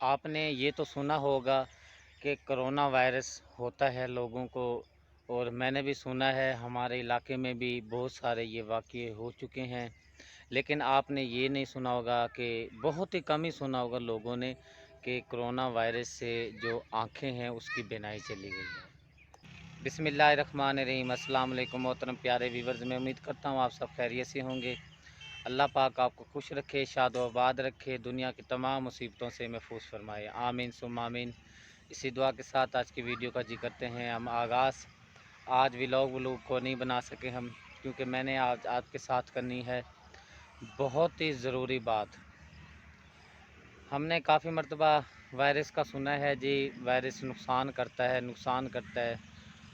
आपने ये तो सुना होगा कि कोरोना वायरस होता है लोगों को, और मैंने भी सुना है हमारे इलाके में भी बहुत सारे ये वाक़ये हो चुके हैं। लेकिन आपने ये नहीं सुना होगा कि बहुत ही कम ही सुना होगा लोगों ने कि कोरोना वायरस से जो आँखें हैं उसकी बीनाई चली गई है। बिस्मिल्लाहिर्रहमानिर्रहीम, अस्सलाम वालेकुम मोहतरम प्यारे व्यूवर्स, मैं उम्मीद करता हूँ आप सब खैरियत से होंगे। अल्लाह पाक आपको खुश रखे, शाद व आबाद रखे, दुनिया की तमाम मुसीबतों से महफूज फरमाए, आमीन सुम्मा आमीन। इसी दुआ के साथ आज की वीडियो का जी करते हैं हम आगाज़। आज व्लॉग को नहीं बना सके हम, क्योंकि मैंने आज आपके साथ करनी है बहुत ही ज़रूरी बात। हमने काफ़ी मरतबा वायरस का सुना है जी, वायरस नुकसान करता है,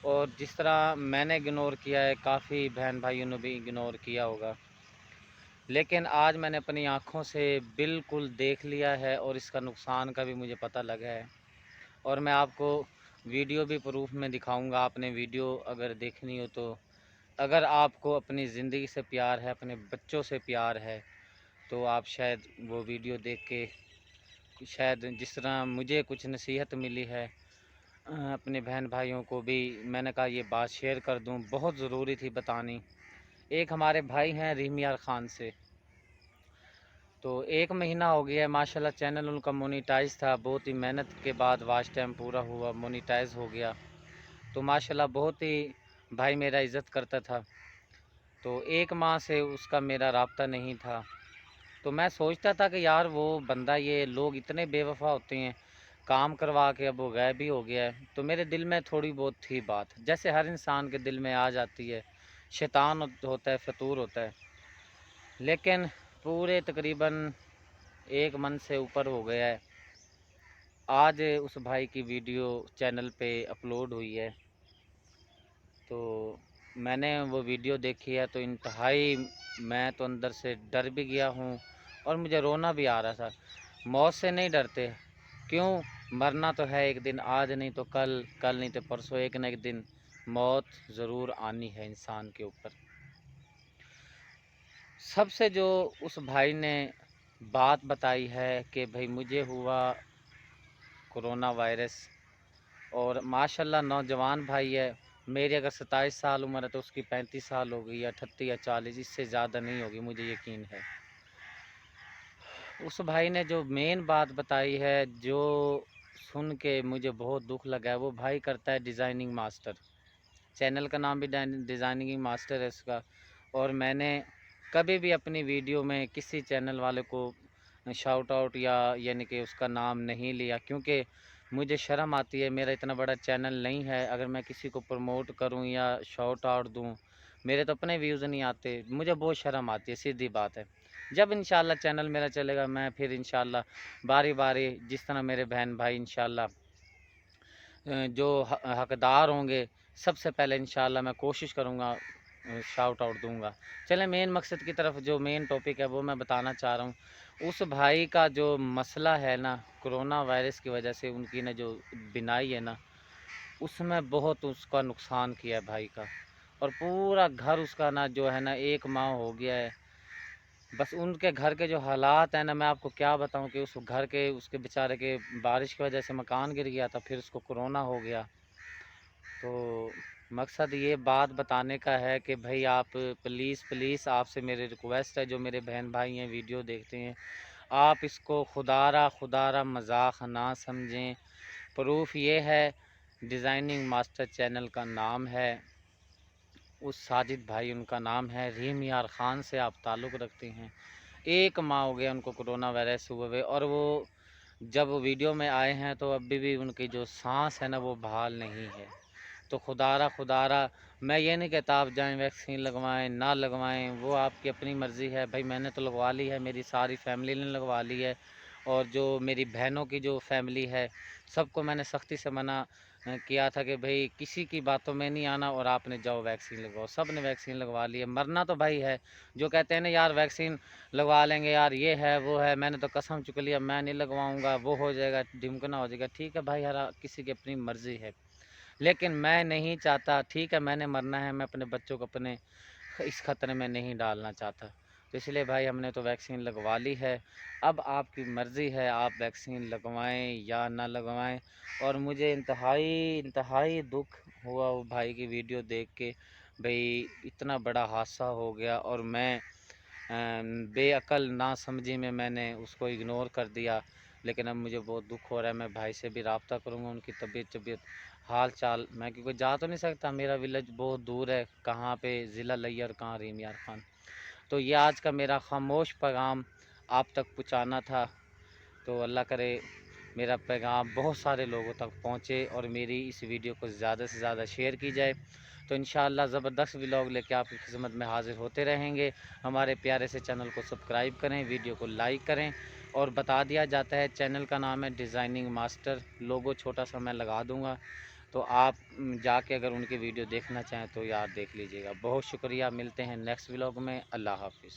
और जिस तरह मैंने इग्नोर किया है, काफ़ी बहन भाइयों ने भी इग्नोर किया होगा। लेकिन आज मैंने अपनी आँखों से बिल्कुल देख लिया है और इसका नुकसान का भी मुझे पता लगा है, और मैं आपको वीडियो भी प्रूफ में दिखाऊंगा। आपने वीडियो अगर देखनी हो तो, अगर आपको अपनी ज़िंदगी से प्यार है, अपने बच्चों से प्यार है, तो आप शायद वो वीडियो देख के, शायद जिस तरह मुझे कुछ नसीहत मिली है, अपने बहन भाइयों को भी मैंने कहा ये बात शेयर कर दूं, बहुत ज़रूरी थी बतानी। एक हमारे भाई हैं रीमियार ख़ान से, तो 1 महीना हो गया है माशाल्लाह, चैनल उनका मोनेटाइज था, बहुत ही मेहनत के बाद वाच टाइम पूरा हुआ, मोनेटाइज हो गया। तो माशाल्लाह बहुत ही भाई मेरा इज़्ज़त करता था। तो 1 माह से उसका मेरा राब्ता नहीं था। तो मैं सोचता था कि यार वो बंदा, ये लोग इतने बेवफ़ा होते हैं, काम करवा के अब वो गायब ही हो गया है। तो मेरे दिल में थोड़ी बहुत थी बात, जैसे हर इंसान के दिल में आ जाती है, शैतान होता है, फतूर होता है। लेकिन पूरे तकरीबन 1 मंथ से ऊपर हो गया है, आज उस भाई की वीडियो चैनल पे अपलोड हुई है। तो मैंने वो वीडियो देखी है, तो इंतहाई मैं तो अंदर से डर भी गया हूँ और मुझे रोना भी आ रहा था। मौत से नहीं डरते, क्यों? मरना तो है एक दिन, आज नहीं तो कल, कल नहीं तो परसों, एक न एक दिन मौत ज़रूर आनी है इंसान के ऊपर। सबसे जो उस भाई ने बात बताई है कि भाई मुझे हुआ कोरोना वायरस, और माशाल्लाह नौजवान भाई है। मेरी अगर 27 साल उम्र है तो उसकी 35 साल हो गई, या 38 या 40, इससे ज़्यादा नहीं होगी, मुझे यकीन है। उस भाई ने जो मेन बात बताई है, जो सुन के मुझे बहुत दुख लगा है, वो भाई करता है डिज़ाइनिंग मास्टर। चैनल का नाम भी डिज़ाइनिंग मास्टर है उसका। और मैंने कभी भी अपनी वीडियो में किसी चैनल वाले को शाउट आउट या यानी कि उसका नाम नहीं लिया, क्योंकि मुझे शर्म आती है। मेरा इतना बड़ा चैनल नहीं है, अगर मैं किसी को प्रमोट करूं या शाउट आउट दूं, मेरे तो अपने व्यूज़ नहीं आते, मुझे बहुत शर्म आती है, सीधी बात है। जब इंशाल्लाह चैनल मेरा चलेगा, मैं फिर इंशाल्लाह बारी बारी जिस तरह मेरे बहन भाई इंशाल्लाह जो हकदार होंगे, सबसे पहले इंशाल्लाह मैं कोशिश करूँगा, शाउट आउट दूँगा। चलें मेन मकसद की तरफ, जो मेन टॉपिक है वो मैं बताना चाह रहा हूँ। उस भाई का जो मसला है ना, कोरोना वायरस की वजह से उनकी ना जो बीनाई है ना, उसमें बहुत उसका नुकसान किया है भाई का। और पूरा घर उसका ना जो है ना 1 माह हो गया है। बस उनके घर के जो हालात हैं ना, मैं आपको क्या बताऊं कि उस घर के, उसके बेचारे के बारिश की वजह से मकान गिर गया था, फिर उसको कोरोना हो गया। तो मकसद ये बात बताने का है कि भाई आप प्लीज़ आपसे मेरी रिक्वेस्ट है, जो मेरे बहन भाई हैं वीडियो देखते हैं, आप इसको खुदारा मजाक ना समझें। प्रूफ ये है, डिज़ाइनिंग मास्टर चैनल का नाम है, उस साजिद भाई उनका नाम है, रीमियार ख़ान से आप ताल्लुक़ रखते हैं। 1 माह हो गया उनको कोरोना वायरस हुए हुए, और वो जब वीडियो में आए हैं तो अभी भी उनकी जो सांस है ना वो बहाल नहीं है। तो खुदारा मैं ये नहीं कहता आप जाएं वैक्सीन लगवाएं ना लगवाएं, वो आपकी अपनी मर्ज़ी है। भाई मैंने तो लगवा ली है, मेरी सारी फैमिली ने लगवा ली है, और जो मेरी बहनों की जो फैमिली है, सबको मैंने सख्ती से मना किया था कि भाई किसी की बातों में नहीं आना, और आपने जाओ वैक्सीन लगवाओ। सब ने वैक्सीन लगवा ली है। मरना तो भाई है, जो कहते हैं ना यार वैक्सीन लगवा लेंगे यार, ये है वो है, मैंने तो कसम चुक लिया मैं नहीं लगवाऊंगा, वो हो जाएगा, ढिमकना हो जाएगा। ठीक है भाई, हर किसी की अपनी मर्ज़ी है, लेकिन मैं नहीं चाहता। ठीक है मैंने मरना है, मैं अपने बच्चों को अपने इस खतरे में नहीं डालना चाहता। تو اس لیے بھائی ہم نے تو ویکسین لگوا لی ہے، اب آپ کی مرضی ہے آپ ویکسین لگوائیں یا نہ لگوائیں۔ اور مجھے انتہائی دکھ ہوا وہ بھائی کی ویڈیو دیکھ کے، بھئی اتنا بڑا حادثہ ہو گیا اور میں بے عقل نا سمجھی میں نے اس کو اگنور کر دیا۔ لیکن اب مجھے بہت دکھ ہو رہا ہے، میں بھائی سے بھی رابطہ کروں گا، ان کی طبیعت حال چال، میں کیونکہ جا تو نہیں سکتا، میرا ولیج بہت دور ہے، کہاں پہ ضلع لیار کہاں ریم یار خان۔ تو یہ آج کا میرا خاموش پیغام آپ تک پہنچانا تھا، تو اللہ کرے میرا پیغام بہت سارے لوگوں تک پہنچے اور میری اس ویڈیو کو زیادہ سے زیادہ شیئر کی جائے۔ تو انشاءاللہ زبردست ولاگ لے کے آپ کی خدمت میں حاضر ہوتے رہیں گے۔ ہمارے پیارے سے چینل کو سبسکرائب کریں، ویڈیو کو لائک کریں، اور بتا دیا جاتا ہے چینل کا نام ہے ڈیزائننگ ماسٹر، لوگو چھوٹا سا میں لگا دوں گا، تو آپ جا کے اگر ان کی ویڈیو دیکھنا چاہیں تو یار دیکھ لیجئے گا۔ بہت شکریہ، ملتے ہیں نیکسٹ ولاگ میں، اللہ حافظ۔